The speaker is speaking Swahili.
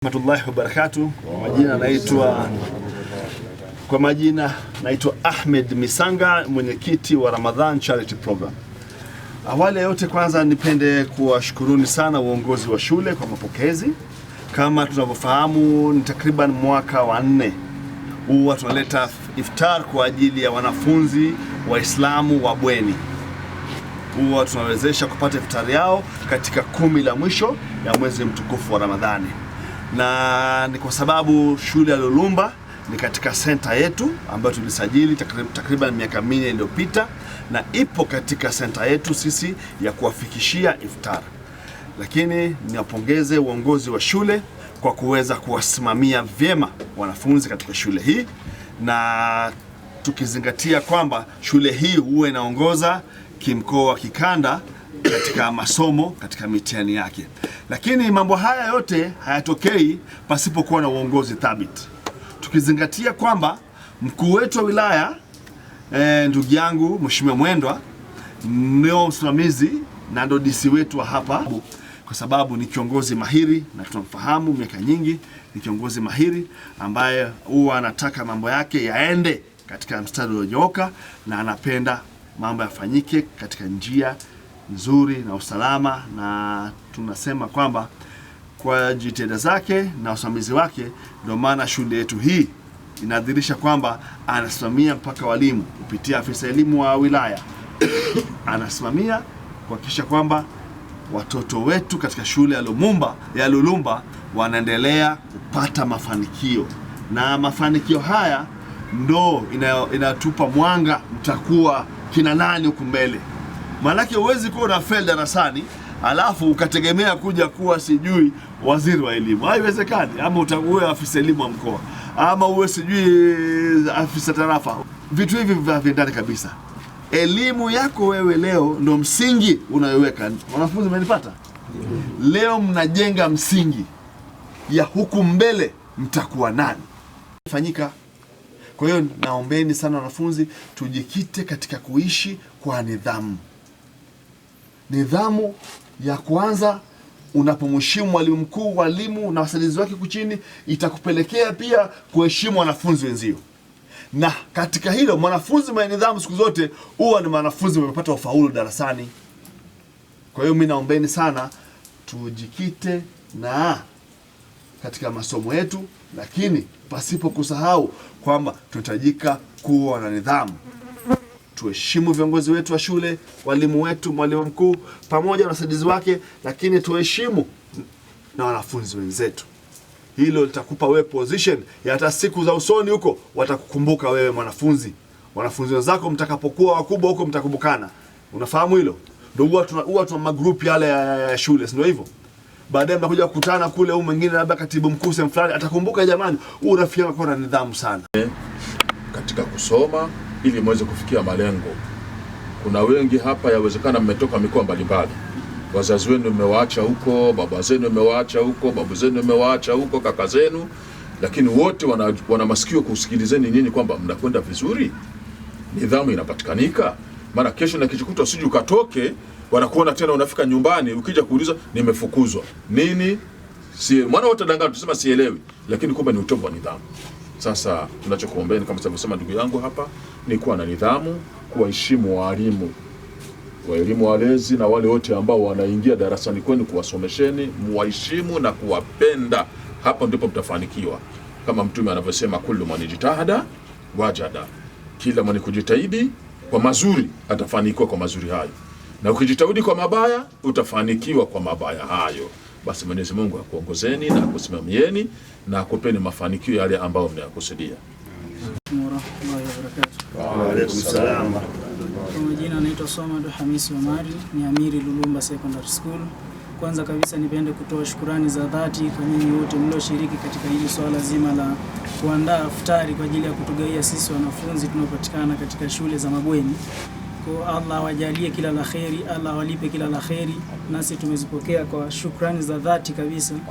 Rahmatullahi wa barakatuh. Kwa majina naitwa Ahmed Misanga, mwenyekiti wa Ramadhan Charity Program. Awali ya yote kwanza nipende kuwashukuruni sana uongozi wa shule kwa mapokezi. Kama tunavyofahamu ni takriban mwaka wa 4 huwa tunaleta iftar kwa ajili ya wanafunzi Waislamu wa bweni. Huwa tunawezesha kupata iftari yao katika 10 la mwisho ya mwezi mtukufu wa Ramadhani. Na ni kwa sababu shule ya Lulumba ni katika center yetu ambayo tulisajili takriban miaka 4 iliyopita, na ipo katika center yetu sisi ya kuwafikishia iftar. Lakini niwapongeze uongozi wa shule kwa kuweza kuwasimamia vyema wanafunzi katika shule hii, na tukizingatia kwamba shule hii huwa inaongoza kimkoa kikanda katika masomo katika mitihani yake. Lakini mambo haya yote hayatokei pasipokuwa na uongozi thabiti. Tukizingatia kwamba mkuu wetu wa wilaya ndugu yangu Mheshimiwa Mwendwa ndio msimamizi na ndio DC wetu wa hapa, kwa sababu ni kiongozi mahiri na tunamfahamu miaka nyingi. Ni kiongozi mahiri ambaye huwa anataka mambo yake yaende katika mstari ulionyooka na anapenda mambo yafanyike katika njia nzuri na usalama, na tunasema kwamba kwa jitihada zake na usimamizi wake ndio maana shule yetu hii inadhihirisha kwamba anasimamia mpaka walimu kupitia afisa elimu wa wilaya anasimamia kuhakikisha kwamba watoto wetu katika shule ya Lulumba wanaendelea kupata mafanikio, na mafanikio haya ndo inatupa mwanga mtakuwa kina nani huko mbele. Maanake huwezi kuwa na fail darasani alafu ukategemea kuja kuwa sijui waziri wa elimu. Haiwezekani. Ama utakuwa afisa elimu wa mkoa, ama uwe sijui afisa tarafa. Vitu hivi haviendani kabisa. Elimu yako wewe leo ndo msingi unayoweka. Wanafunzi mmenipata? Leo mnajenga msingi ya huku mbele mtakuwa nani fanyika. Kwa hiyo naombeni sana wanafunzi tujikite katika kuishi kwa nidhamu. Nidhamu ya kwanza, unapomheshimu mwalimu mkuu, walimu na wasaidizi wake kuchini, itakupelekea pia kuheshimu wanafunzi wenzio. Na katika hilo mwanafunzi mwenye nidhamu siku zote huwa ni mwanafunzi wamepata ufaulu darasani. Kwa hiyo mimi naombeni sana tujikite na katika masomo yetu, lakini pasipo kusahau kwamba tunahitajika kuwa na nidhamu. Tuheshimu viongozi wetu wa shule, walimu wetu, mwalimu mkuu pamoja na wasaidizi wake, lakini tuheshimu na wanafunzi wenzetu. Hilo litakupa wewe position ya hata siku za usoni huko watakukumbuka wewe mwanafunzi. Wanafunzi wenzako mtakapokuwa wakubwa huko mtakumbukana. Unafahamu hilo? Ndio huwa tuna magroup yale ya shule, ndio hivyo. Baadaye mnakuja kukutana kule, huyu mwingine labda katibu mkuu sehemu fulani atakumbuka, jamani, huyu rafiki yako ana nidhamu sana katika kusoma ili muweze kufikia malengo. Kuna wengi hapa yawezekana mmetoka mikoa mbalimbali. Wazazi wenu mmewaacha huko, baba zenu mmewaacha huko, babu zenu mmewaacha huko, kaka zenu, lakini wote wana masikio kusikilizeni nyinyi kwamba mnakwenda vizuri. Nidhamu inapatikanika. Maana kesho na kichikuta usije ukatoke, wanakuona tena unafika nyumbani ukija kuuliza nimefukuzwa. Nini? Si maana wote danganya tusema sielewi, lakini kumbe ni utovu wa nidhamu. Sasa tunachokuombeeni kama alivyosema ndugu yangu hapa ni kuwa na nidhamu, kuwaheshimu walimu, elimu walezi na wale wote ambao wanaingia darasani kwenu kuwasomesheni, muwaheshimu na kuwapenda. Hapo ndipo mtafanikiwa. Kama Mtume anavyosema kullu man jitahada wajada. Kila mwenye kujitahidi kwa mazuri atafanikiwa kwa mazuri hayo. Na ukijitahidi kwa mabaya utafanikiwa kwa mabaya hayo. Basi Mwenyezi Mungu akuongozeni na akusimamieni na akupeni mafanikio yale ambayo mnayakusudia. Wa alaykum salaam. Kwa majina naitwa Somad Hamisi Omari, ni amiri Lulumba Secondary School. Kwanza kabisa nipende kutoa shukrani za dhati kwa nyinyi wote mlioshiriki katika hili swala zima la kuandaa iftari kwa ajili ya kutugaia sisi wanafunzi tunaopatikana katika shule za mabweni. Kwa Allah wajalie kila la kheri, Allah walipe kila la kheri. Nasi tumezipokea kwa shukrani za dhati kabisa.